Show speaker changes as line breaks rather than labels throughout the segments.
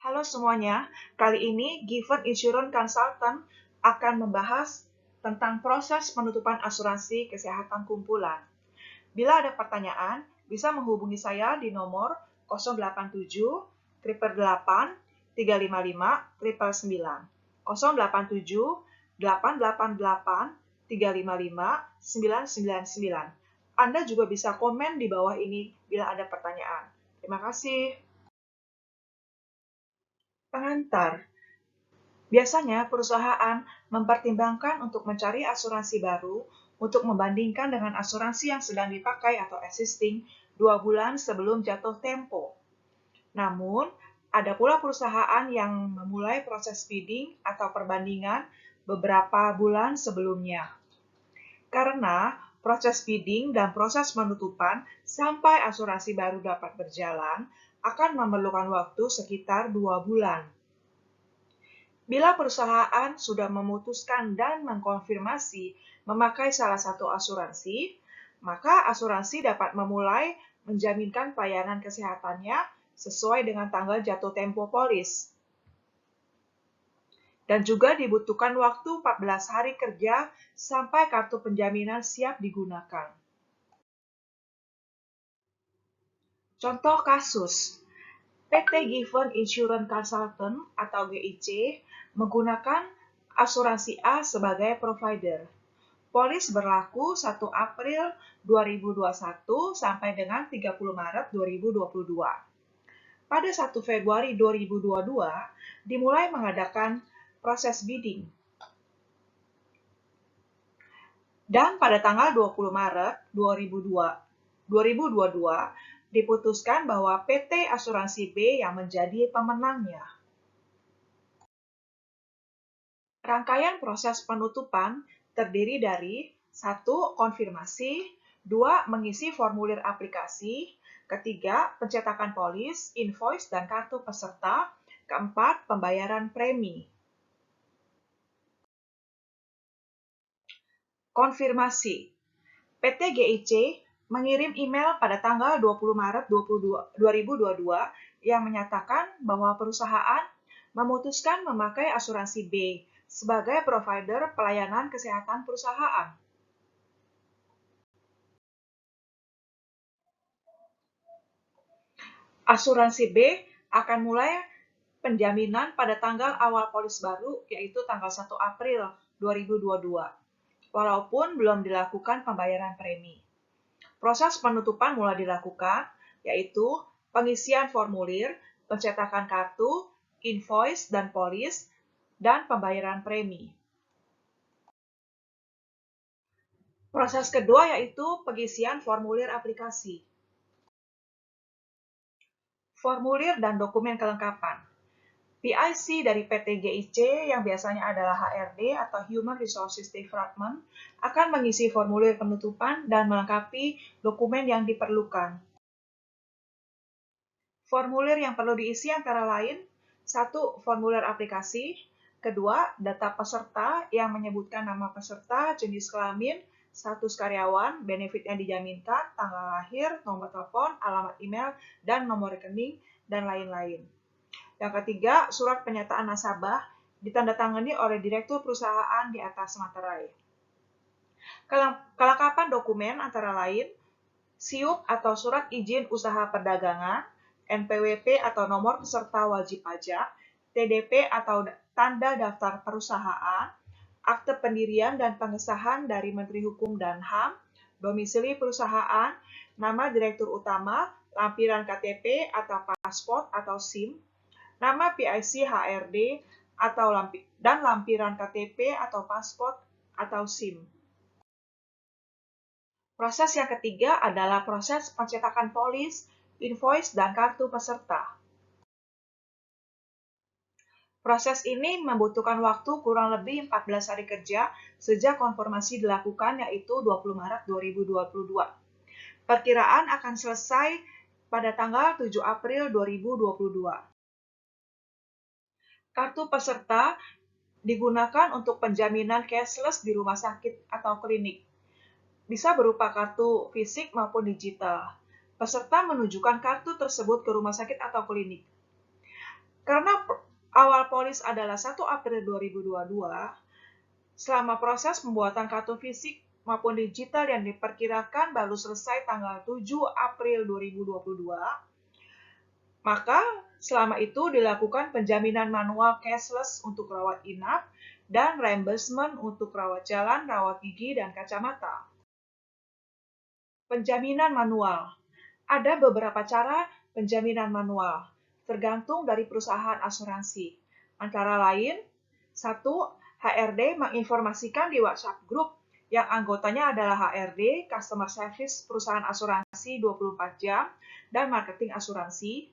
Halo semuanya, kali ini Given Insurance Consultant akan membahas tentang proses penutupan asuransi kesehatan kumpulan. Bila ada pertanyaan, bisa menghubungi saya di nomor 087 888 355 999 087 888 355 999. Anda juga bisa komen di bawah ini bila ada pertanyaan. Terima kasih. Pengantar. Biasanya perusahaan mempertimbangkan untuk mencari asuransi baru untuk membandingkan dengan asuransi yang sedang dipakai atau existing 2 bulan sebelum jatuh tempo. Namun, ada pula perusahaan yang memulai proses bidding atau perbandingan beberapa bulan sebelumnya. Karena proses bidding dan proses penutupan sampai asuransi baru dapat berjalan akan memerlukan waktu sekitar 2 bulan. Bila perusahaan sudah memutuskan dan mengkonfirmasi memakai salah satu asuransi, maka asuransi dapat memulai menjaminkan pelayanan kesehatannya sesuai dengan tanggal jatuh tempo polis. Dan juga dibutuhkan waktu 14 hari kerja sampai kartu penjaminan siap digunakan. Contoh kasus, PT Given Insurance Consultant atau GIC menggunakan asuransi A sebagai provider. Polis berlaku 1 April 2021 sampai dengan 30 Maret 2022. Pada 1 Februari 2022 dimulai mengadakan proses bidding. Dan pada tanggal 20 Maret 2022 diputuskan bahwa PT Asuransi B yang menjadi pemenangnya. Rangkaian proses penutupan terdiri dari 1. Konfirmasi, 2. Mengisi formulir aplikasi, ketiga, pencetakan polis, invoice, dan kartu peserta, keempat, pembayaran premi. Konfirmasi. PT GIC mengirim email pada tanggal 20 Maret 2022 yang menyatakan bahwa perusahaan memutuskan memakai asuransi B sebagai provider pelayanan kesehatan perusahaan. Asuransi B akan mulai penjaminan pada tanggal awal polis baru, yaitu tanggal 1 April 2022, walaupun belum dilakukan pembayaran premi. Proses penutupan mulai dilakukan, yaitu pengisian formulir, pencetakan kartu, invoice dan polis, dan pembayaran premi. Proses kedua yaitu pengisian formulir aplikasi. Formulir dan dokumen kelengkapan. PIC dari PT GIC yang biasanya adalah HRD atau Human Resources Development akan mengisi formulir penutupan dan melengkapi dokumen yang diperlukan. Formulir yang perlu diisi antara lain, 1. Formulir aplikasi, kedua, data peserta yang menyebutkan nama peserta, jenis kelamin, status karyawan, benefit yang dijaminkan, tanggal lahir, nomor telepon, alamat email, dan nomor rekening, dan lain-lain. Yang ketiga, surat pernyataan nasabah ditandatangani oleh direktur perusahaan di atas materai. Kelengkapan dokumen antara lain, SIUP atau surat izin usaha perdagangan, NPWP atau nomor peserta wajib pajak, TDP atau tanda daftar perusahaan, akte pendirian dan pengesahan dari Menteri Hukum dan HAM, domisili perusahaan, nama direktur utama, lampiran KTP atau paspor atau SIM, nama PIC HRD atau dan lampiran KTP atau paspor atau SIM. Proses yang ketiga adalah proses pencetakan polis, invoice, dan kartu peserta. Proses ini membutuhkan waktu kurang lebih 14 hari kerja sejak konfirmasi dilakukan, yaitu 20 Maret 2022. Perkiraan akan selesai pada tanggal 7 April 2022. Kartu peserta digunakan untuk penjaminan cashless di rumah sakit atau klinik. Bisa berupa kartu fisik maupun digital. Peserta menunjukkan kartu tersebut ke rumah sakit atau klinik. Karena awal polis adalah 1 April 2022, selama proses pembuatan kartu fisik maupun digital yang diperkirakan baru selesai tanggal 7 April 2022, maka selama itu dilakukan penjaminan manual cashless untuk rawat inap dan reimbursement untuk rawat jalan, rawat gigi, dan kacamata. Penjaminan manual. Ada beberapa cara penjaminan manual, tergantung dari perusahaan asuransi. Antara lain, 1. HRD menginformasikan di WhatsApp Group yang anggotanya adalah HRD, Customer Service Perusahaan Asuransi 24 jam, dan Marketing Asuransi,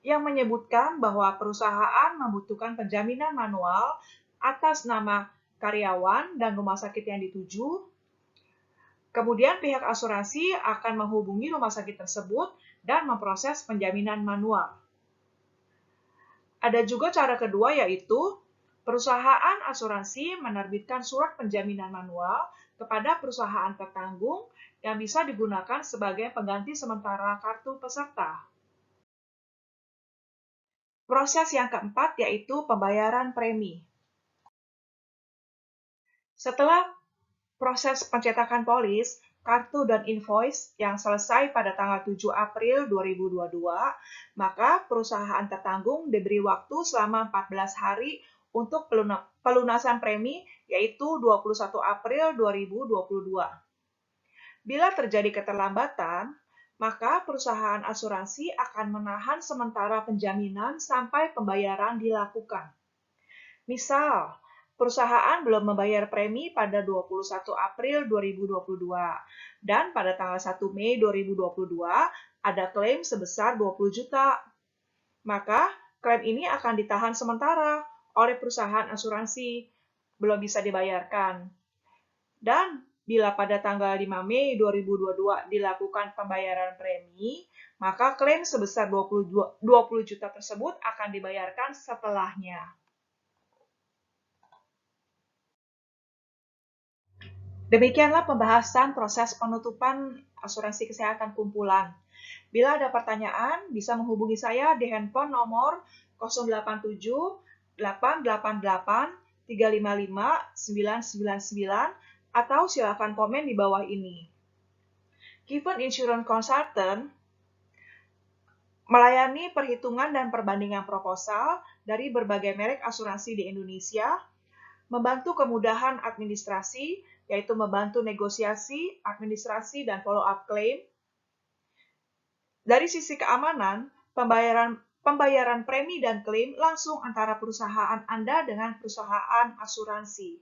yang menyebutkan bahwa perusahaan membutuhkan penjaminan manual atas nama karyawan dan rumah sakit yang dituju. Kemudian pihak asuransi akan menghubungi rumah sakit tersebut dan memproses penjaminan manual. Ada juga cara kedua, yaitu perusahaan asuransi menerbitkan surat penjaminan manual kepada perusahaan tertanggung yang bisa digunakan sebagai pengganti sementara kartu peserta. Proses yang keempat yaitu pembayaran premi. Setelah proses pencetakan polis, kartu dan invoice yang selesai pada tanggal 7 April 2022, maka perusahaan tertanggung diberi waktu selama 14 hari untuk pelunasan premi, yaitu 21 April 2022. Bila terjadi keterlambatan, maka perusahaan asuransi akan menahan sementara penjaminan sampai pembayaran dilakukan. Misal, perusahaan belum membayar premi pada 21 April 2022 dan pada tanggal 1 Mei 2022 ada klaim sebesar 20 juta. Maka klaim ini akan ditahan sementara oleh perusahaan asuransi, belum bisa dibayarkan. Dan bila pada tanggal 5 Mei 2022 dilakukan pembayaran premi, maka klaim sebesar 20 juta tersebut akan dibayarkan setelahnya. Demikianlah pembahasan proses penutupan asuransi kesehatan kumpulan. Bila ada pertanyaan, bisa menghubungi saya di handphone nomor 087 888 355 999 atau silakan komen di bawah ini. Given Insurance Consultant melayani perhitungan dan perbandingan proposal dari berbagai merek asuransi di Indonesia, membantu kemudahan administrasi, yaitu membantu negosiasi, administrasi, dan follow-up claim. Dari sisi keamanan, pembayaran premi dan klaim langsung antara perusahaan Anda dengan perusahaan asuransi.